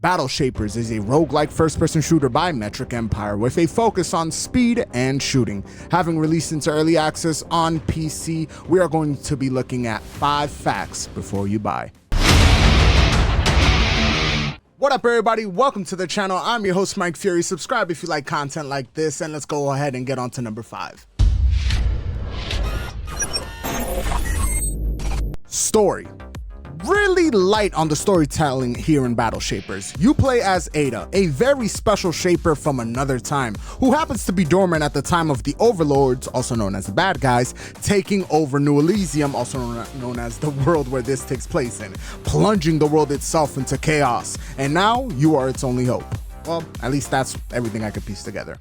Battle Shapers is a roguelike first-person shooter by Metric Empire with a focus on speed and shooting. Having released into early access on PC, we are going to be looking at 5 facts before you buy. What up, everybody? Welcome to the channel. I'm your host, Mike Fury. Subscribe if you like content like this, and let's go ahead and get on to number 5. Story. Really light on the storytelling here in Battle Shapers. You play as Ada, a very special shaper from another time, who happens to be dormant at the time of the Overlords, also known as the bad guys, taking over New Elysium, also known as the world where this takes place in, plunging the world itself into chaos. And now you are its only hope. Well, at least that's everything I could piece together.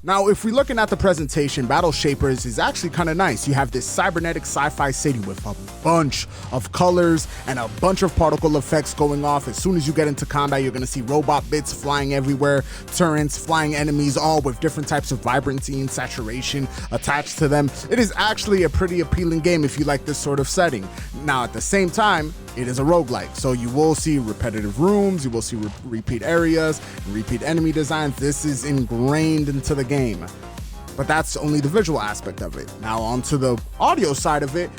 Now, if we're looking at the presentation, Battle Shapers is actually kind of nice. You have this cybernetic sci-fi city with a bunch of colors and a bunch of particle effects going off. As soon as you get into combat, you're going to see robot bits flying everywhere, turrets, flying enemies, all with different types of vibrancy and saturation attached to them. It is actually a pretty appealing game if you like this sort of setting. Now, at the same time, it is a roguelike, so you will see repetitive rooms, you will see repeat areas, and repeat enemy designs. This is ingrained into the game, but that's only the visual aspect of it. Now onto the audio side of it,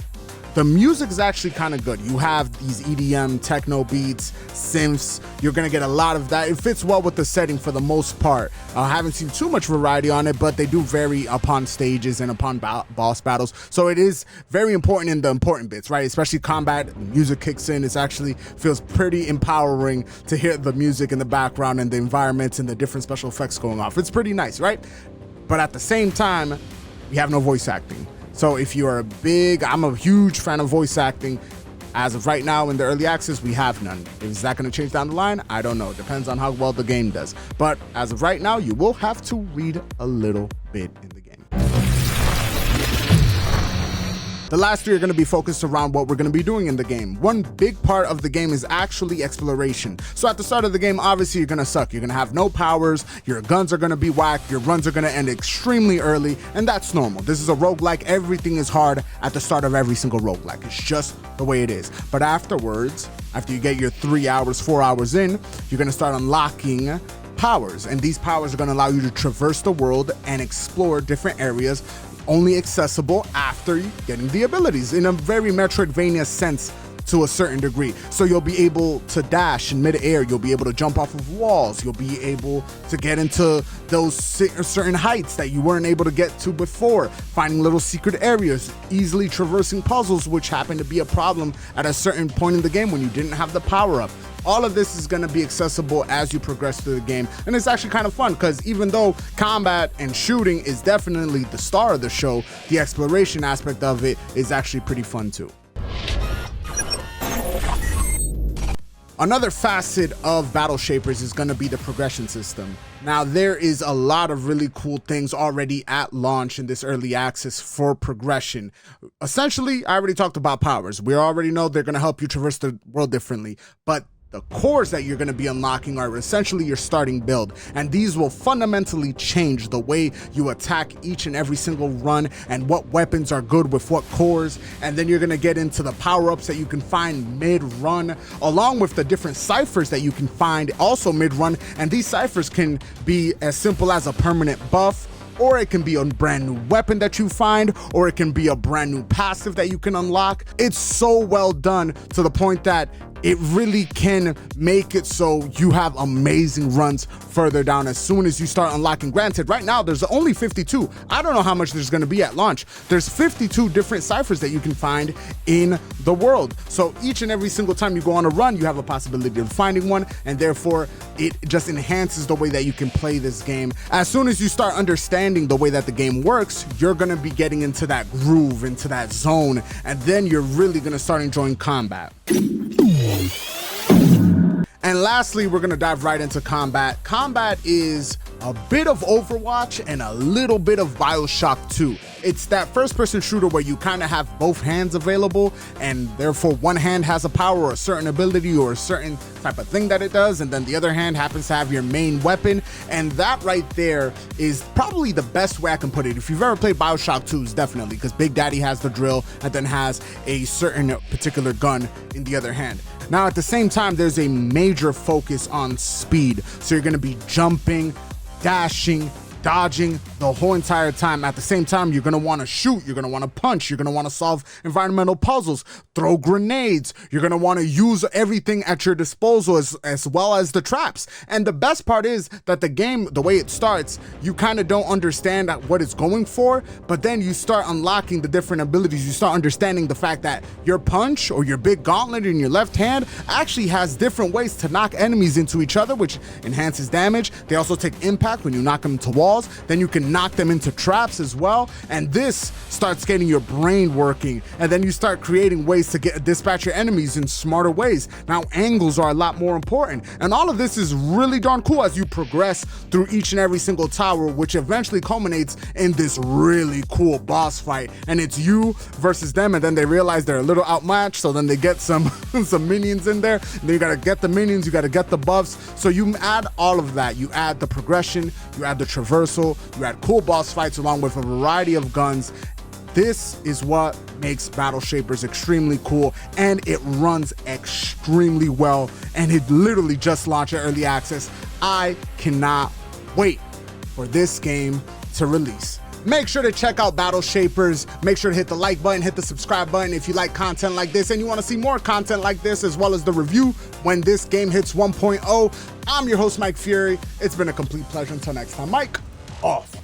the music is actually kind of good. You have these EDM, techno beats, synths. You're gonna get a lot of that. It fits well with the setting for the most part. I haven't seen too much variety on it, but they do vary upon stages and upon boss battles. So it is very important in the important bits, right? Especially combat, music kicks in. It actually feels pretty empowering to hear the music in the background and the environments and the different special effects going off. It's pretty nice, right? But at the same time, we have no voice acting. So if you are I'm a huge fan of voice acting. As of right now in the early access, we have none. Is that going to change down the line? I don't know. Depends on how well the game does. But as of right now, you will have to read a little bit in the game. The last 3 are going to be focused around what we're going to be doing in the game. One big part of the game is actually exploration. So at the start of the game, obviously you're going to suck. You're going to have no powers, your guns are going to be whacked, your runs are going to end extremely early, and that's normal. This is a roguelike. Everything is hard at the start of every single roguelike. It's just the way it is. But afterwards, after you get your 3 hours, 4 hours in, you're going to start unlocking powers, and these powers are going to allow you to traverse the world and explore different areas only accessible after getting the abilities, in a very Metroidvania sense to a certain degree. So you'll be able to dash in mid-air, you'll be able to jump off of walls, you'll be able to get into those certain heights that you weren't able to get to before, finding little secret areas, easily traversing puzzles, which happen to be a problem at a certain point in the game when you didn't have the power-up. All of this is going to be accessible as you progress through the game, and it's actually kind of fun because even though combat and shooting is definitely the star of the show, the exploration aspect of it is actually pretty fun too. Another facet of Battle Shapers is going to be the progression system. Now, there is a lot of really cool things already at launch in this early access for progression. Essentially, I already talked about powers. We already know they're going to help you traverse the world differently, but the cores that you're going to be unlocking are essentially your starting build, and these will fundamentally change the way you attack each and every single run and what weapons are good with what cores. And then you're going to get into the power-ups that you can find mid-run, along with the different ciphers that you can find also mid-run, and these ciphers can be as simple as a permanent buff, or it can be a brand new weapon that you find, or it can be a brand new passive that you can unlock. It's so well done to the point that it really can make it so you have amazing runs further down as soon as you start unlocking. Granted, right now there's only 52. I don't know how much there's going to be at launch. There's 52 different ciphers that you can find in the world. So each and every single time you go on a run, you have a possibility of finding one, and therefore it just enhances the way that you can play this game. As soon as you start understanding the way that the game works, you're going to be getting into that groove, into that zone, and then you're really going to start enjoying combat. And lastly, we're gonna dive right into combat. Combat is a bit of Overwatch and a little bit of BioShock 2. It's that first-person shooter where you kind of have both hands available, and therefore one hand has a power or a certain ability or a certain type of thing that it does, and then the other hand happens to have your main weapon. And that right there is probably the best way I can put it. If you've ever played BioShock 2, it's definitely, because Big Daddy has the drill and then has a certain particular gun in the other hand. Now, at the same time, there's a major focus on speed. So you're gonna be jumping, dashing, dodging the whole entire time. At the same time, you're gonna wanna shoot, you're gonna wanna punch, you're gonna wanna solve environmental puzzles, throw grenades, you're gonna wanna use everything at your disposal as well as the traps. And the best part is that the game, the way it starts, you kind of don't understand what it's going for, but then you start unlocking the different abilities. You start understanding the fact that your punch or your big gauntlet in your left hand actually has different ways to knock enemies into each other, which enhances damage. They also take impact when you knock them into walls. Then you can knock them into traps as well. And this starts getting your brain working. And then you start creating ways to dispatch your enemies in smarter ways. Now, angles are a lot more important. And all of this is really darn cool as you progress through each and every single tower, which eventually culminates in this really cool boss fight. And it's you versus them. And then they realize they're a little outmatched. So then they get some minions in there. And then you got to get the minions. You got to get the buffs. So you add all of that. You add the progression. You add the traversal. You add cool boss fights along with a variety of guns. This is what makes Battle Shapers extremely cool, and it runs extremely well, and it literally just launched in early access. I cannot wait for this game to release. Make sure to check out Battle Shapers. Make sure to hit the like button, hit the subscribe button if you like content like this and you want to see more content like this, as well as the review when this game hits 1.0. I'm your host, Mike Fury. It's been a complete pleasure. Until next time, Mike, off.